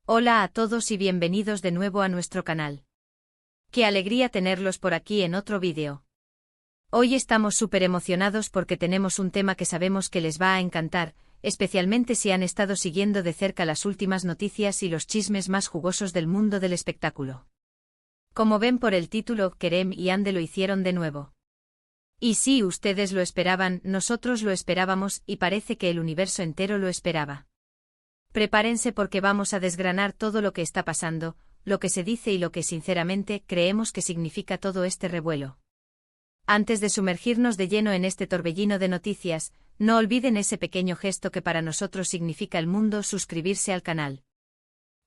Hola a todos y bienvenidos de nuevo a nuestro canal. Qué alegría tenerlos por aquí en otro vídeo. Hoy estamos súper emocionados porque tenemos un tema que sabemos que les va a encantar, especialmente si han estado siguiendo de cerca las últimas noticias y los chismes más jugosos del mundo del espectáculo. Como ven por el título, Kerem y Yandhi lo hicieron de nuevo. Y sí, ustedes lo esperaban, nosotros lo esperábamos y parece que el universo entero lo esperaba. Prepárense porque vamos a desgranar todo lo que está pasando, lo que se dice y lo que sinceramente creemos que significa todo este revuelo. Antes de sumergirnos de lleno en este torbellino de noticias, no olviden ese pequeño gesto que para nosotros significa el mundo: suscribirse al canal.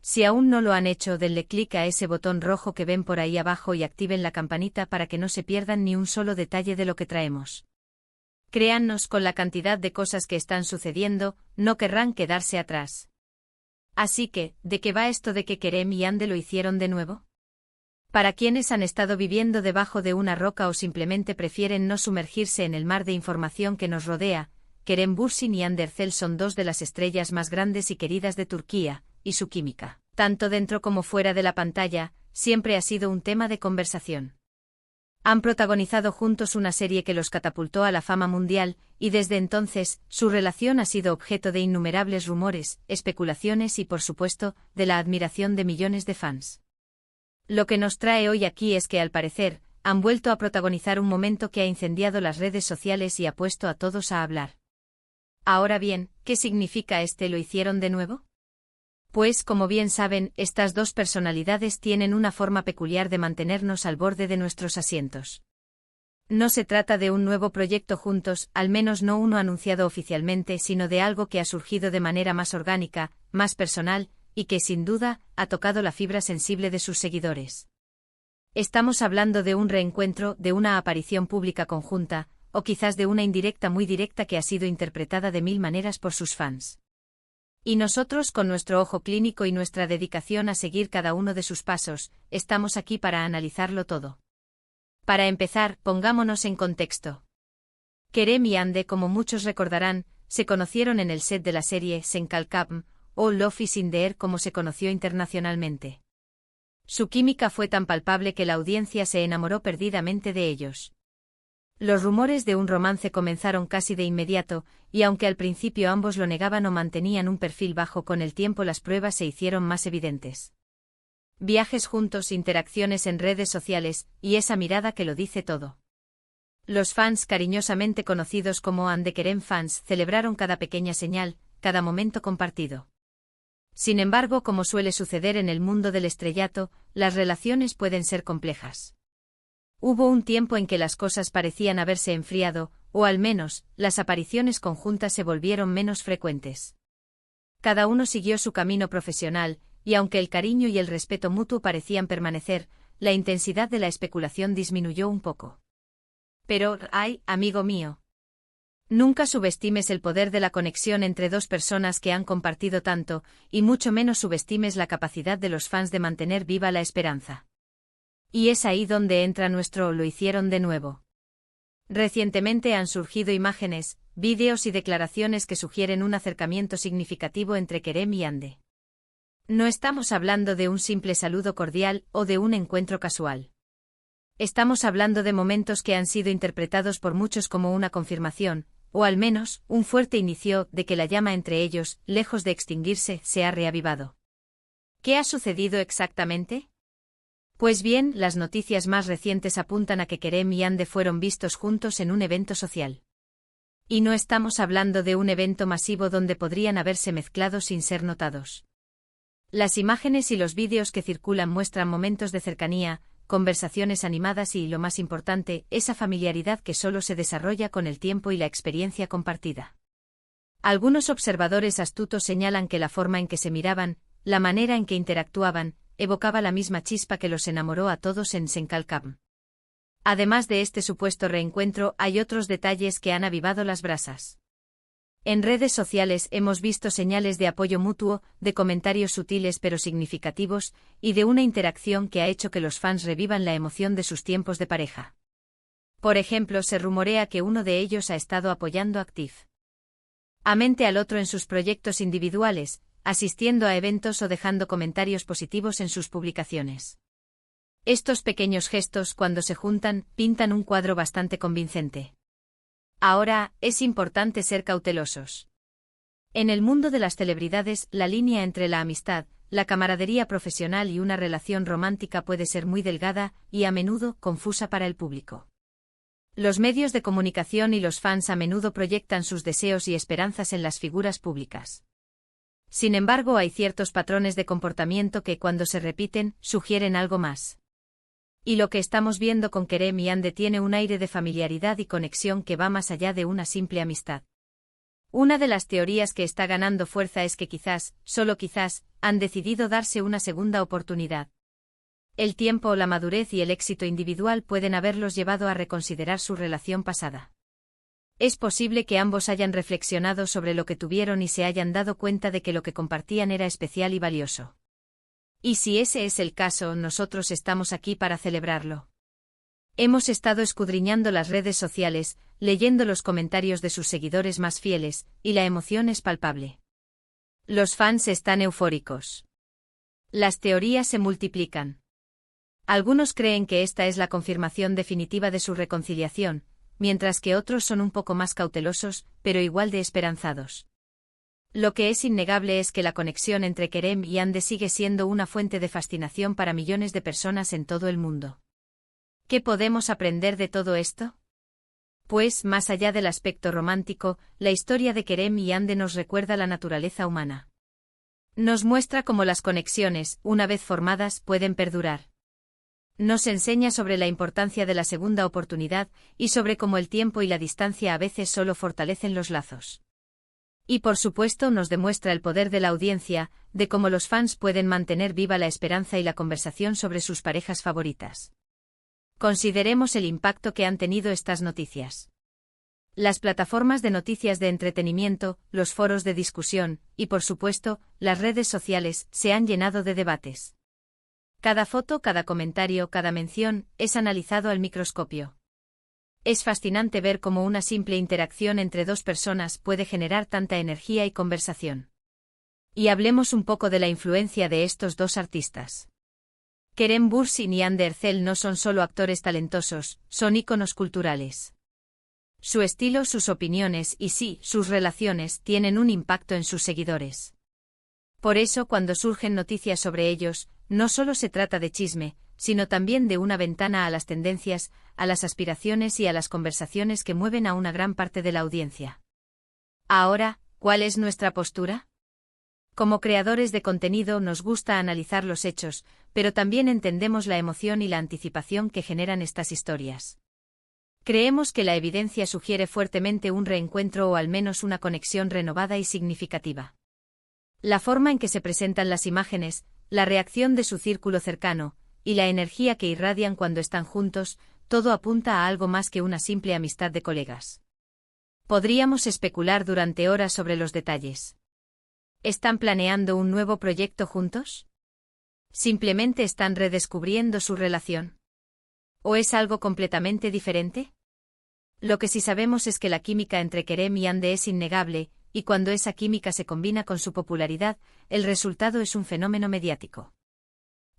Si aún no lo han hecho, denle clic a ese botón rojo que ven por ahí abajo y activen la campanita para que no se pierdan ni un solo detalle de lo que traemos. Créannos, con la cantidad de cosas que están sucediendo, no querrán quedarse atrás. Así que, ¿de qué va esto de que Kerem y Yandhi lo hicieron de nuevo? Para quienes han estado viviendo debajo de una roca o simplemente prefieren no sumergirse en el mar de información que nos rodea, Kerem Bürsin y Hande Erçel son dos de las estrellas más grandes y queridas de Turquía, y su química, tanto dentro como fuera de la pantalla, siempre ha sido un tema de conversación. Han protagonizado juntos una serie que los catapultó a la fama mundial, y desde entonces, su relación ha sido objeto de innumerables rumores, especulaciones y, por supuesto, de la admiración de millones de fans. Lo que nos trae hoy aquí es que, al parecer, han vuelto a protagonizar un momento que ha incendiado las redes sociales y ha puesto a todos a hablar. Ahora bien, ¿qué significa lo hicieron de nuevo? Pues, como bien saben, estas dos personalidades tienen una forma peculiar de mantenernos al borde de nuestros asientos. No se trata de un nuevo proyecto juntos, al menos no uno anunciado oficialmente, sino de algo que ha surgido de manera más orgánica, más personal, y que, sin duda, ha tocado la fibra sensible de sus seguidores. Estamos hablando de un reencuentro, de una aparición pública conjunta, o quizás de una indirecta muy directa que ha sido interpretada de mil maneras por sus fans. Y nosotros, con nuestro ojo clínico y nuestra dedicación a seguir cada uno de sus pasos, estamos aquí para analizarlo todo. Para empezar, pongámonos en contexto. Kerem y Yandhi, como muchos recordarán, se conocieron en el set de la serie Sen Kalkam, o Love is in the Air como se conoció internacionalmente. Su química fue tan palpable que la audiencia se enamoró perdidamente de ellos. Los rumores de un romance comenzaron casi de inmediato, y aunque al principio ambos lo negaban o mantenían un perfil bajo, con el tiempo las pruebas se hicieron más evidentes. Viajes juntos, interacciones en redes sociales, y esa mirada que lo dice todo. Los fans, cariñosamente conocidos como And Kerem fans, celebraron cada pequeña señal, cada momento compartido. Sin embargo, como suele suceder en el mundo del estrellato, las relaciones pueden ser complejas. Hubo un tiempo en que las cosas parecían haberse enfriado, o al menos, las apariciones conjuntas se volvieron menos frecuentes. Cada uno siguió su camino profesional, y aunque el cariño y el respeto mutuo parecían permanecer, la intensidad de la especulación disminuyó un poco. Pero, ay, amigo mío, nunca subestimes el poder de la conexión entre dos personas que han compartido tanto, y mucho menos subestimes la capacidad de los fans de mantener viva la esperanza. Y es ahí donde entra nuestro lo hicieron de nuevo. Recientemente han surgido imágenes, vídeos y declaraciones que sugieren un acercamiento significativo entre Kerem y Yandhi. No estamos hablando de un simple saludo cordial o de un encuentro casual. Estamos hablando de momentos que han sido interpretados por muchos como una confirmación, o al menos, un fuerte inicio de que la llama entre ellos, lejos de extinguirse, se ha reavivado. ¿Qué ha sucedido exactamente? Pues bien, las noticias más recientes apuntan a que Kerem y Yandhi fueron vistos juntos en un evento social. Y no estamos hablando de un evento masivo donde podrían haberse mezclado sin ser notados. Las imágenes y los vídeos que circulan muestran momentos de cercanía, conversaciones animadas y, lo más importante, esa familiaridad que solo se desarrolla con el tiempo y la experiencia compartida. Algunos observadores astutos señalan que la forma en que se miraban, la manera en que interactuaban, evocaba la misma chispa que los enamoró a todos en Sen Kalkam. Además de este supuesto reencuentro, hay otros detalles que han avivado las brasas. En redes sociales hemos visto señales de apoyo mutuo, de comentarios sutiles pero significativos, y de una interacción que ha hecho que los fans revivan la emoción de sus tiempos de pareja. Por ejemplo, se rumorea que uno de ellos ha estado apoyando activamente al otro en sus proyectos individuales, asistiendo a eventos o dejando comentarios positivos en sus publicaciones. Estos pequeños gestos, cuando se juntan, pintan un cuadro bastante convincente. Ahora, es importante ser cautelosos. En el mundo de las celebridades, la línea entre la amistad, la camaradería profesional y una relación romántica puede ser muy delgada y, a menudo, confusa para el público. Los medios de comunicación y los fans a menudo proyectan sus deseos y esperanzas en las figuras públicas. Sin embargo, hay ciertos patrones de comportamiento que, cuando se repiten, sugieren algo más. Y lo que estamos viendo con Kerem y Hande tiene un aire de familiaridad y conexión que va más allá de una simple amistad. Una de las teorías que está ganando fuerza es que quizás, solo quizás, han decidido darse una segunda oportunidad. El tiempo, la madurez y el éxito individual pueden haberlos llevado a reconsiderar su relación pasada. Es posible que ambos hayan reflexionado sobre lo que tuvieron y se hayan dado cuenta de que lo que compartían era especial y valioso. Y si ese es el caso, nosotros estamos aquí para celebrarlo. Hemos estado escudriñando las redes sociales, leyendo los comentarios de sus seguidores más fieles, y la emoción es palpable. Los fans están eufóricos. Las teorías se multiplican. Algunos creen que esta es la confirmación definitiva de su reconciliación, mientras que otros son un poco más cautelosos, pero igual de esperanzados. Lo que es innegable es que la conexión entre Kerem y Hande sigue siendo una fuente de fascinación para millones de personas en todo el mundo. ¿Qué podemos aprender de todo esto? Pues, más allá del aspecto romántico, la historia de Kerem y Hande nos recuerda la naturaleza humana. Nos muestra cómo las conexiones, una vez formadas, pueden perdurar. Nos enseña sobre la importancia de la segunda oportunidad y sobre cómo el tiempo y la distancia a veces solo fortalecen los lazos. Y por supuesto nos demuestra el poder de la audiencia, de cómo los fans pueden mantener viva la esperanza y la conversación sobre sus parejas favoritas. Consideremos el impacto que han tenido estas noticias. Las plataformas de noticias de entretenimiento, los foros de discusión, y por supuesto, las redes sociales, se han llenado de debates. Cada foto, cada comentario, cada mención, es analizado al microscopio. Es fascinante ver cómo una simple interacción entre dos personas puede generar tanta energía y conversación. Y hablemos un poco de la influencia de estos dos artistas. Kerem Bürsin y Hande Erçel no son solo actores talentosos, son íconos culturales. Su estilo, sus opiniones y sí, sus relaciones tienen un impacto en sus seguidores. Por eso, cuando surgen noticias sobre ellos, no solo se trata de chisme, sino también de una ventana a las tendencias, a las aspiraciones y a las conversaciones que mueven a una gran parte de la audiencia. Ahora, ¿cuál es nuestra postura? Como creadores de contenido nos gusta analizar los hechos, pero también entendemos la emoción y la anticipación que generan estas historias. Creemos que la evidencia sugiere fuertemente un reencuentro o al menos una conexión renovada y significativa. La forma en que se presentan las imágenes, la reacción de su círculo cercano, y la energía que irradian cuando están juntos, todo apunta a algo más que una simple amistad de colegas. Podríamos especular durante horas sobre los detalles. ¿Están planeando un nuevo proyecto juntos? ¿Simplemente están redescubriendo su relación? ¿O es algo completamente diferente? Lo que sí sabemos es que la química entre Kerem y Hande es innegable, y cuando esa química se combina con su popularidad, el resultado es un fenómeno mediático.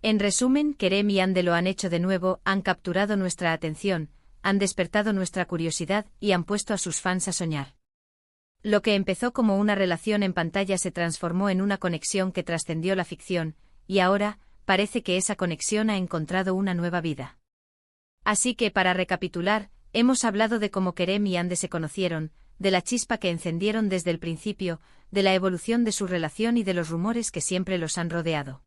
En resumen, Kerem y Hande lo han hecho de nuevo, han capturado nuestra atención, han despertado nuestra curiosidad y han puesto a sus fans a soñar. Lo que empezó como una relación en pantalla se transformó en una conexión que trascendió la ficción, y ahora, parece que esa conexión ha encontrado una nueva vida. Así que, para recapitular, hemos hablado de cómo Kerem y Hande se conocieron, de la chispa que encendieron desde el principio, de la evolución de su relación y de los rumores que siempre los han rodeado.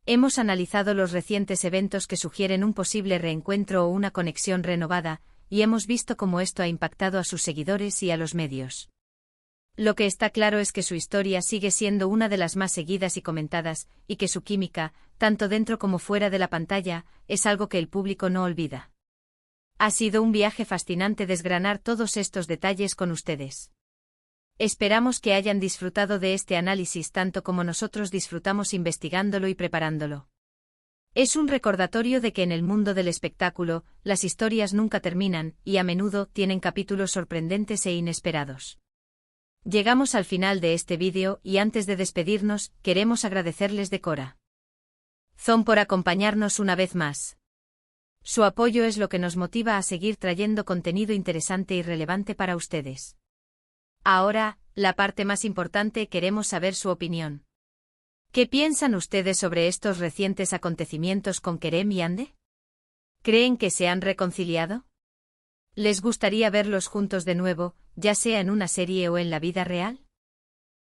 Hemos analizado los recientes eventos que sugieren un posible reencuentro o una conexión renovada, y hemos visto cómo esto ha impactado a sus seguidores y a los medios. Lo que está claro es que su historia sigue siendo una de las más seguidas y comentadas, y que su química, tanto dentro como fuera de la pantalla, es algo que el público no olvida. Ha sido un viaje fascinante desgranar todos estos detalles con ustedes. Esperamos que hayan disfrutado de este análisis tanto como nosotros disfrutamos investigándolo y preparándolo. Es un recordatorio de que en el mundo del espectáculo, las historias nunca terminan y a menudo tienen capítulos sorprendentes e inesperados. Llegamos al final de este vídeo y antes de despedirnos, queremos agradecerles de corazón por acompañarnos una vez más. Su apoyo es lo que nos motiva a seguir trayendo contenido interesante y relevante para ustedes. Ahora, la parte más importante, queremos saber su opinión. ¿Qué piensan ustedes sobre estos recientes acontecimientos con Kerem y Yandé? ¿Creen que se han reconciliado? ¿Les gustaría verlos juntos de nuevo, ya sea en una serie o en la vida real?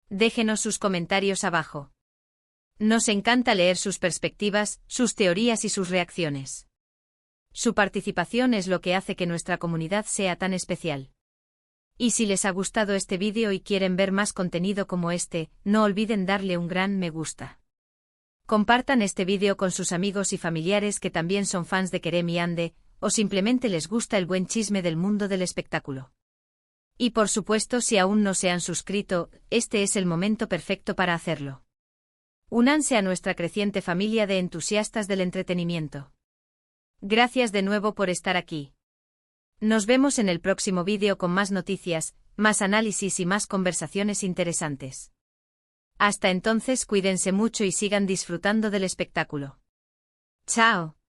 Déjenos sus comentarios abajo. Nos encanta leer sus perspectivas, sus teorías y sus reacciones. Su participación es lo que hace que nuestra comunidad sea tan especial. Y si les ha gustado este vídeo y quieren ver más contenido como este, no olviden darle un gran me gusta. Compartan este vídeo con sus amigos y familiares que también son fans de Kerem y Yandé, o simplemente les gusta el buen chisme del mundo del espectáculo. Y por supuesto, si aún no se han suscrito, este es el momento perfecto para hacerlo. Únanse a nuestra creciente familia de entusiastas del entretenimiento. Gracias de nuevo por estar aquí. Nos vemos en el próximo vídeo con más noticias, más análisis y más conversaciones interesantes. Hasta entonces, cuídense mucho y sigan disfrutando del espectáculo. ¡Chao!